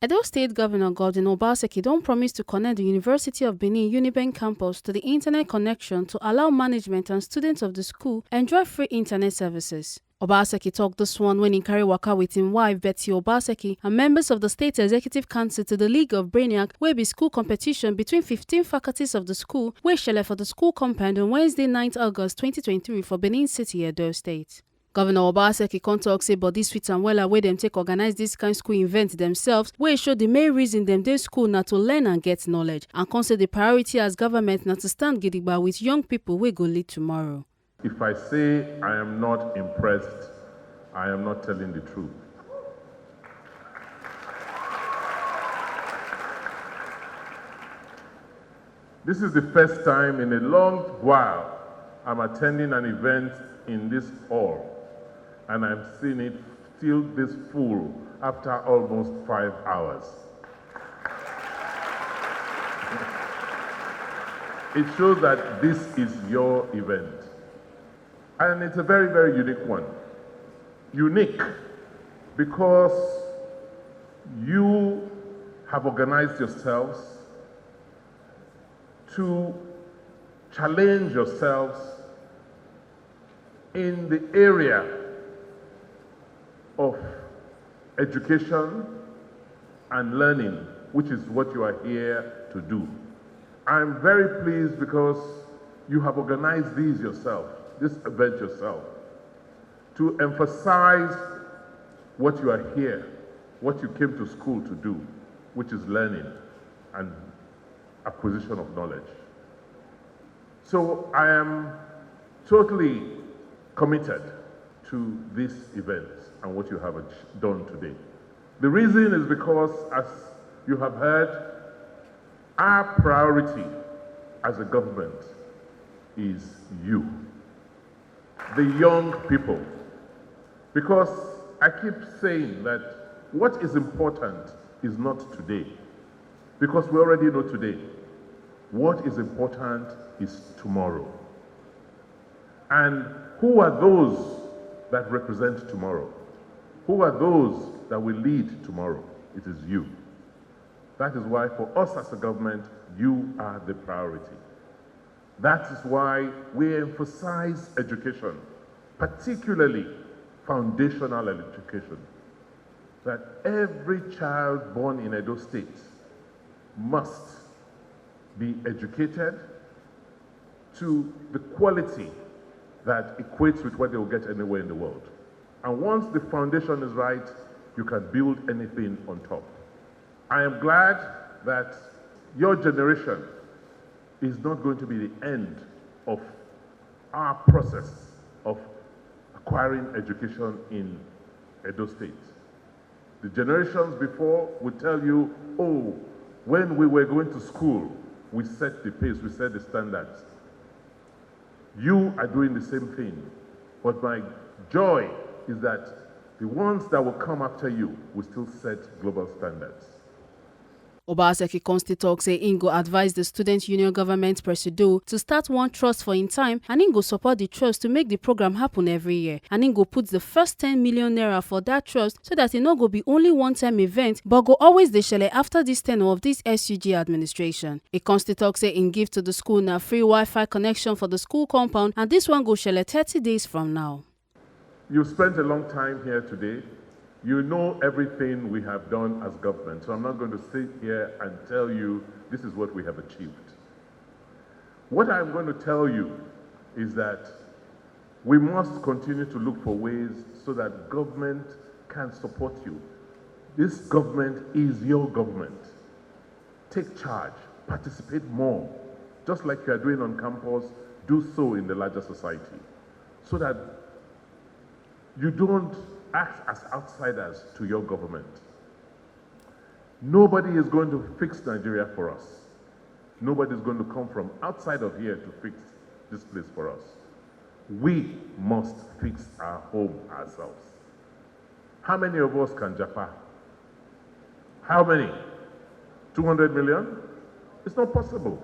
Edo State Governor Godwin Obaseki don promise to connect the University of Benin UNIBEN campus to the internet connection to allow management and students of the school enjoy free internet services. Obaseki talked this one when he carry waka with him wife Betty Obaseki and members of the State Executive Council to the League of Brainiac wey be school competition between 15 faculties of the school wey shele for the school compound on Wednesday 9th August 2023 for Benin City, Edo State. Governor Obaseki come talk say body sweet and wella wey dem take organize dis kind school event themselves wey show the main reason dem dey school na to learn and get knowledge, and come say the priority as government na to stand gidigba with young people wey go lead tomorrow. If I say I am not impressed, I am not telling the truth. This is the first time in a long while I'm attending an event in this hall, and I'm seeing it still this full after almost 5 hours. It shows that this is your event. And it's a very, very unique one. Unique because you have organized yourselves to challenge yourselves in the area of education and learning, which is what you are here to do. I'm very pleased because you have organized this event yourself, to emphasize what you are here, what you came to school to do, which is learning and acquisition of knowledge. So I am totally committed to this event and what you have done today. The reason is because, as you have heard, our priority as a government is you, the young people. Because I keep saying that what is important is not today, because we already know today. What is important is tomorrow. And who are those that represent tomorrow? Who are those that will lead tomorrow? It is you. That is why for us as a government, you are the priority. That is why we emphasize education, particularly foundational education. That every child born in Edo State must be educated to the quality that equates with what they will get anywhere in the world. And once the foundation is right, you can build anything on top. I am glad that your generation is not going to be the end of our process of acquiring education in Edo State. The generations before would tell you, oh, when we were going to school, we set the pace, we set the standards. You are doing the same thing. But my joy is that the ones that will come after you will still set global standards. Obaseki consti talk say im go advise the Student Union Government Presido to start one trust for in time, and im go support the trust to make the program happen every year. And im go put the first 10 million naira for that trust so that it no go be only one-time event, but go always dey shele after this tenure of this SUG administration. E consti talk say im give to the school na free Wi-Fi connection for the school compound, and this one go shele 30 days from now. You spent a long time here today. You know everything we have done as government, so I'm not going to sit here and tell you this is what we have achieved. What I'm going to tell you is that we must continue to look for ways so that government can support you. This government is your government. Take charge, participate more. Just like you are doing on campus, do so in the larger society, so that you don't act as outsiders to your government. Nobody is going to fix Nigeria for us. Nobody is going to come from outside of here to fix this place for us. We must fix our home ourselves. How many of us can Japa? How many? 200 million? It's not possible.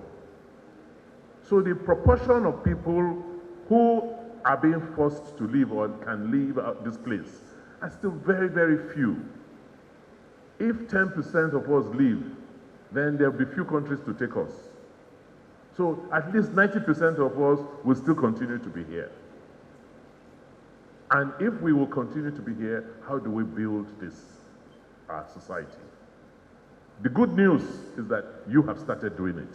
So the proportion of people who are being forced to leave or can leave this place are still very, very few. if 10% of us leave, then there'll be few countries to take us. So at least 90% of us will still continue to be here. And if we will continue to be here, how do we build this society? The good news is that you have started doing it.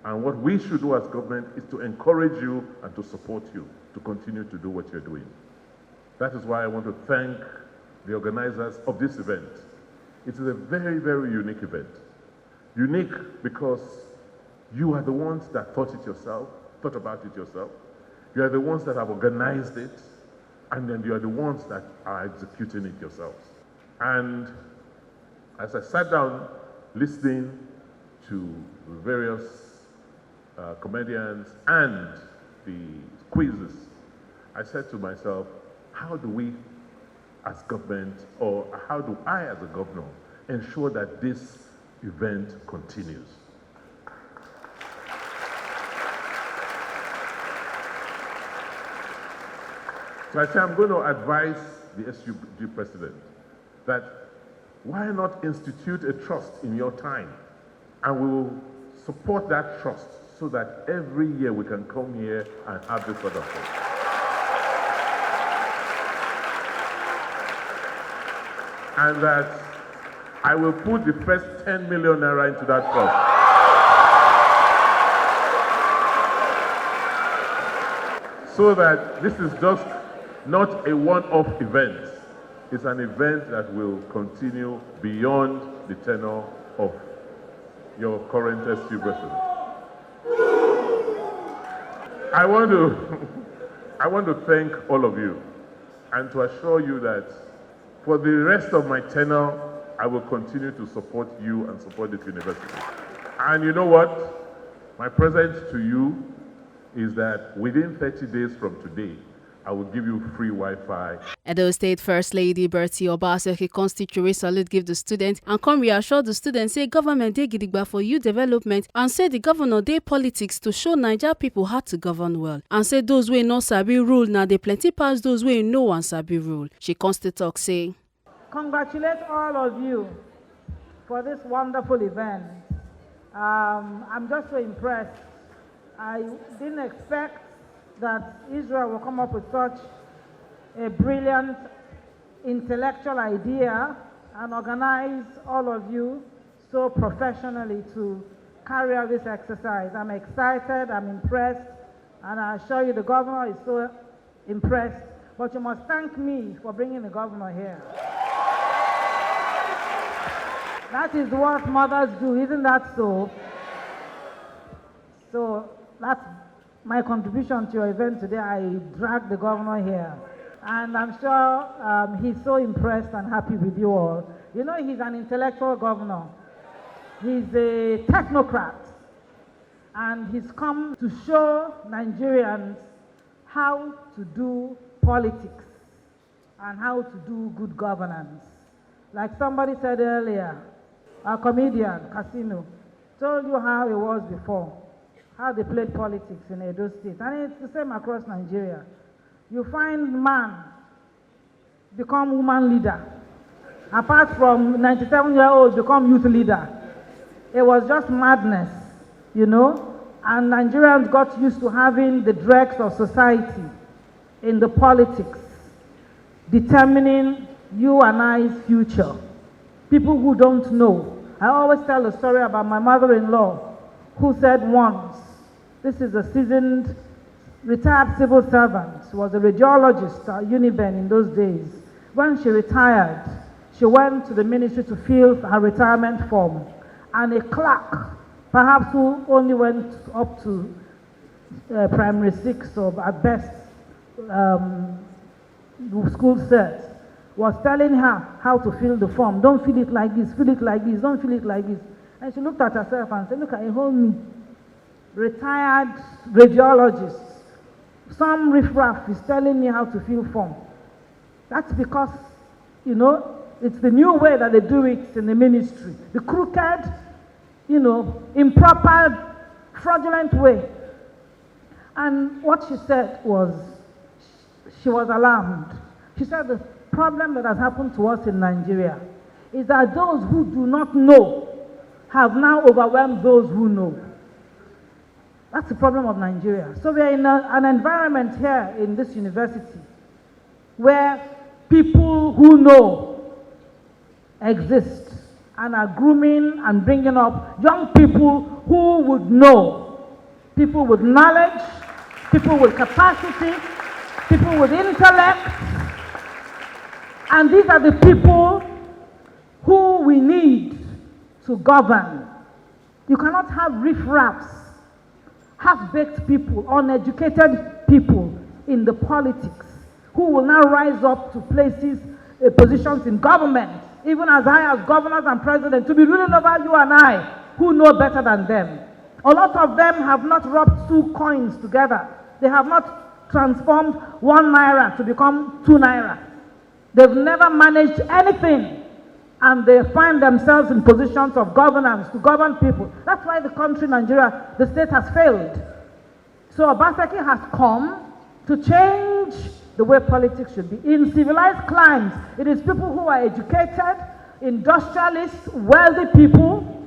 And what we should do as government is to encourage you and to support you to continue to do what you're doing. That is why I want to thank the organizers of this event. It is a very, very unique event. Unique because you are the ones that thought about it yourself. You are the ones that have organized it, and then you are the ones that are executing it yourselves. And as I sat down listening to various comedians and the quizzes, I said to myself, how do we as government, or how do I as a governor ensure that this event continues? So I say I'm going to advise the SUG president that why not institute a trust in your time, and we will support that trust so that every year we can come here and have this sort of thing. And that I will put the first 10 million naira into that trust. So that this is just not a one-off event. It's an event that will continue beyond the tenure of your current SU president. I want to thank all of you and to assure you that for the rest of my tenure, I will continue to support you and support this university. And you know what? My present to you is that within 30 days from today, I will give you free Wi-Fi. Edo State First Lady Bertie Obaseki constitute salute give the students and come reassure the students say government dey gidigba for youth development and say the governor dey politics to show Naija people how to govern well and say those wey no sabi rule na dey plenty pass those wey no wan sabi rule. She constitute talk say, congratulate all of you for this wonderful event. I'm just so impressed. I didn't expect that Israel will come up with such a brilliant intellectual idea and organize all of you so professionally to carry out this exercise. I'm excited, I'm impressed, and I assure you the governor is so impressed. But you must thank me for bringing the governor here. That is what mothers do, isn't that so? So that's my contribution to your event today. I dragged the governor here. And I'm sure he's so impressed and happy with you all. You know, he's an intellectual governor. He's a technocrat. And he's come to show Nigerians how to do politics and how to do good governance. Like somebody said earlier, a comedian, Casino, told you how it was before, how they played politics in Edo State. And it's the same across Nigeria. You find man become woman leader. Apart from 97-year-olds become youth leader. It was just madness, you know. And Nigerians got used to having the dregs of society in the politics, determining you and I's future. People who don't know. I always tell a story about my mother-in-law who said once, this is a seasoned, retired civil servant. She was a radiologist at UNIBEN in those days. When she retired, she went to the ministry to fill her retirement form. And a clerk, perhaps who only went up to primary 6 or at best school cert, was telling her how to fill the form. Don't fill it like this, fill it like this, don't fill it like this. And she looked at herself and said, look at hold me. Retired radiologist. Some riffraff is telling me how to fill form. That's because, you know, it's the new way that they do it in the ministry. The crooked, you know, improper, fraudulent way. And what she said was, she was alarmed. She said the problem that has happened to us in Nigeria is that those who do not know have now overwhelmed those who know. That's the problem of Nigeria. So we are in an environment here in this university where people who know exist and are grooming and bringing up young people who would know, people with knowledge, people with capacity, people with intellect, and these are the people who we need to govern. You cannot have riffraffs, half-baked people, uneducated people in the politics who will now rise up to places, positions in government, even as high as governors and presidents, to be ruling over you and I, who know better than them. A lot of them have not rubbed two coins together. They have not transformed 1 naira to become 2 naira. They've never managed anything, and they find themselves in positions of governance to govern people. That's why the country, Nigeria, the state has failed. So Obaseki has come to change the way politics should be. In civilized climes, it is people who are educated, industrialists, wealthy people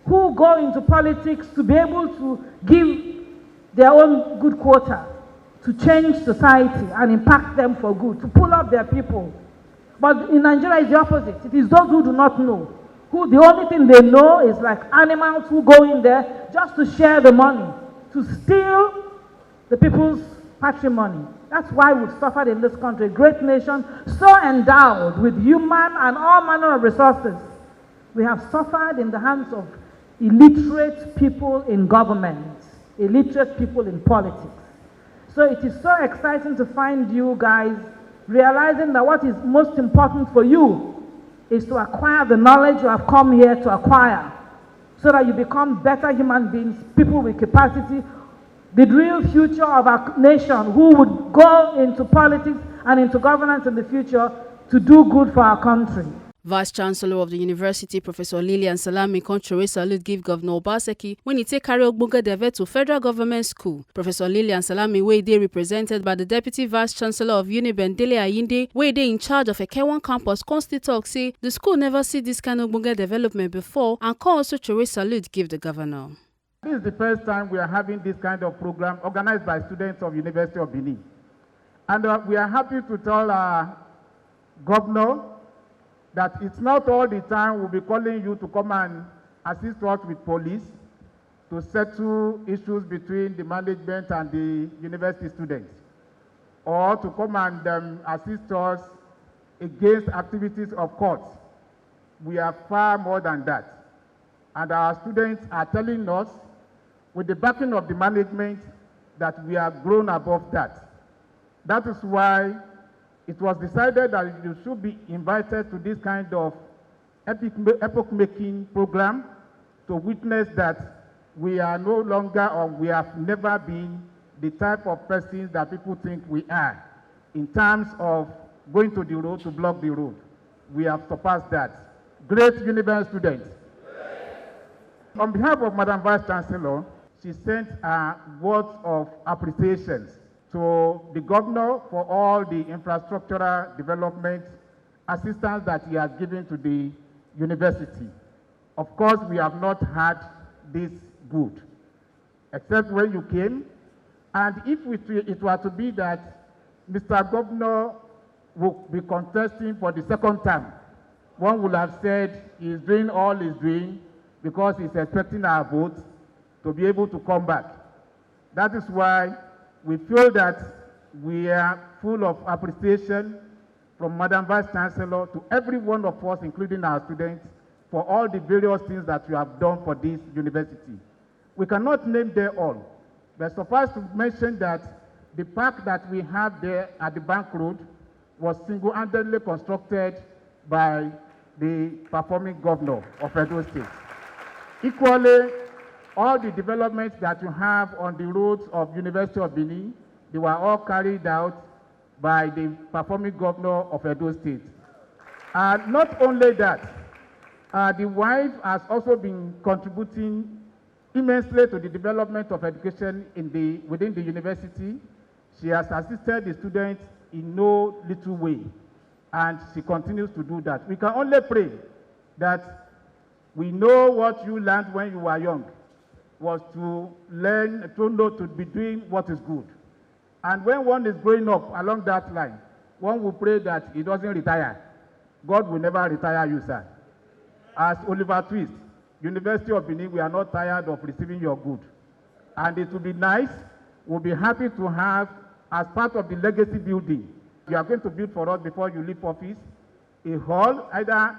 who go into politics to be able to give their own good quota, to change society and impact them for good, to pull up their people. But in Nigeria, it's the opposite. It is those who do not know, who the only thing they know is like animals who go in there just to share the money, to steal the people's patrimony. That's why we've suffered in this country, a great nation, so endowed with human and all manner of resources. We have suffered in the hands of illiterate people in government, illiterate people in politics. So it is so exciting to find you guys realizing that what is most important for you is to acquire the knowledge you have come here to acquire, so that you become better human beings, people with capacity, the real future of our nation, who would go into politics and into governance in the future to do good for our country. Vice-Chancellor of the University, Professor Lillian Salami, Conchore salute give Governor Obaseki when he take carry Ogbonge Deve to Federal Government School. Professor Lillian Salami, wey dey represented by the Deputy Vice-Chancellor of UNIBEN, Dele Ayinde, wey dey in charge of Ekewan campus, constantly talk say the school never see this kind of Ogbonge development before, and call also Chore salute give the governor. This is the first time we are having this kind of program organized by students of University of Benin. And we are happy to tell our governor that it's not all the time we'll be calling you to come and assist us with police to settle issues between the management and the university students, or to come and assist us against activities of courts. We are far more than that. And our students are telling us, with the backing of the management, that we have grown above that. That is why it was decided that you should be invited to this kind of epoch-making program to witness that we are no longer, or we have never been, the type of persons that people think we are in terms of going to the road to block the road. We have surpassed that. Great UNIBEN students. On behalf of Madam Vice Chancellor, she sent words of appreciation to the governor for all the infrastructural development assistance that he has given to the university. Of course, we have not had this good, except when you came. And if it were to be that Mr. Governor will be contesting for the second term, one would have said he's doing all he's doing because he's expecting our votes to be able to come back. That is why we feel that we are full of appreciation from Madam Vice Chancellor to every one of us, including our students, for all the various things that you have done for this university. We cannot name them all, but suffice to mention that the park that we have there at the Bank Road was single-handedly constructed by the performing governor of Edo State. Equally, all the developments that you have on the roads of University of Benin, they were all carried out by the performing governor of Edo State. And not only that, the wife has also been contributing immensely to the development of education within the university. She has assisted the students in no little way, and she continues to do that. We can only pray that we know what you learned when you were young was to learn, to know, to be doing what is good. And when one is growing up along that line, one will pray that he doesn't retire. God will never retire you, sir. As Oliver Twist, University of Benin, we are not tired of receiving your good. And it will be nice, we'll be happy to have, as part of the legacy building, you are going to build for us before you leave office, a hall, either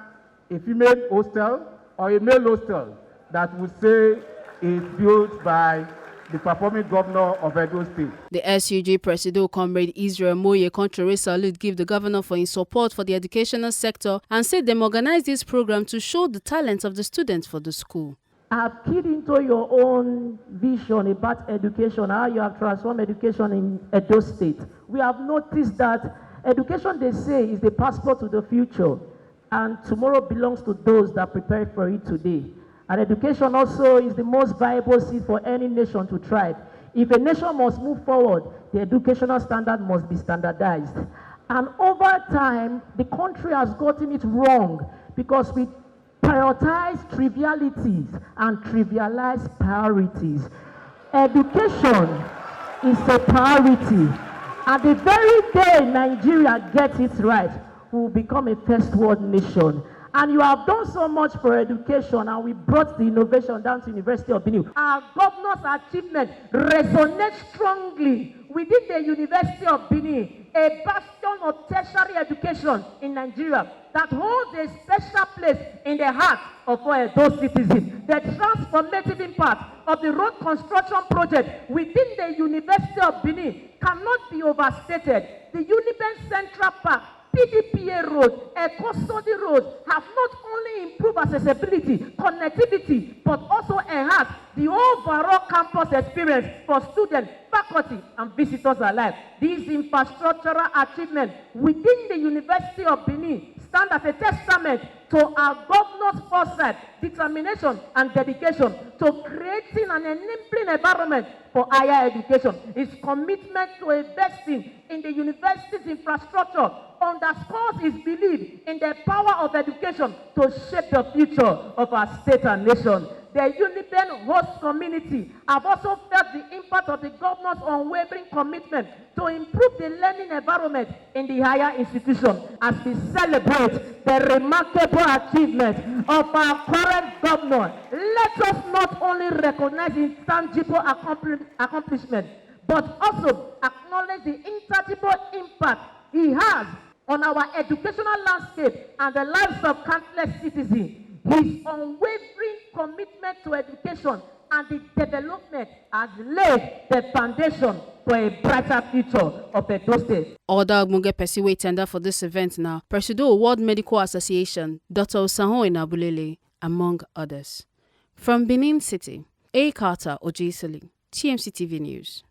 a female hostel or a male hostel that will say is built by the performing governor of Edo State. The SUG Presido, Comrade Israel Moye, contrary salute give the governor for his support for the educational sector and said them organize this program to show the talent of the students for the school. I have keyed into your own vision about education, how you have transformed education in Edo State. We have noticed that education, they say, is the passport to the future, and tomorrow belongs to those that prepare for it today. And education also is the most viable seed for any nation to thrive. If a nation must move forward, the educational standard must be standardized. And over time, the country has gotten it wrong because we prioritize trivialities and trivialize priorities. Education is a priority. And the very day Nigeria gets it right, we will become a first world nation. And you have done so much for education, and we brought the innovation down to University of Benin. Our governor's achievement resonates strongly within the University of Benin, a bastion of tertiary education in Nigeria that holds a special place in the heart of all those citizens. The transformative impact of the road construction project within the University of Benin cannot be overstated. The UNIBEN Central Park, PDPA roads, custody roads have not only improved accessibility, connectivity, but also enhanced the overall campus experience for students, faculty, and visitors alike. These infrastructural achievements within the University of Benin stand as a testament to our governor's foresight, determination, and dedication to creating an enabling environment for higher education. His commitment to investing in the university's infrastructure underscores his belief in the power of education to shape the future of our state and nation. The UNIBEN host community have also felt the impact of the governor's unwavering commitment to improve the learning environment in the higher institution as we celebrate the remarkable achievement of our current governor. Let us not only recognize his tangible accomplishment, but also acknowledge the intangible impact he has on our educational landscape and the lives of countless citizens. His unwavering commitment to education and the development has laid the foundation for a brighter future of Edo State. Other Ogbonge person wey tender for this event now, Presido World Medical Association, Dr. Osaho Inabulele, among others. From Benin City, A. Carter Ojisili, TMC TV News.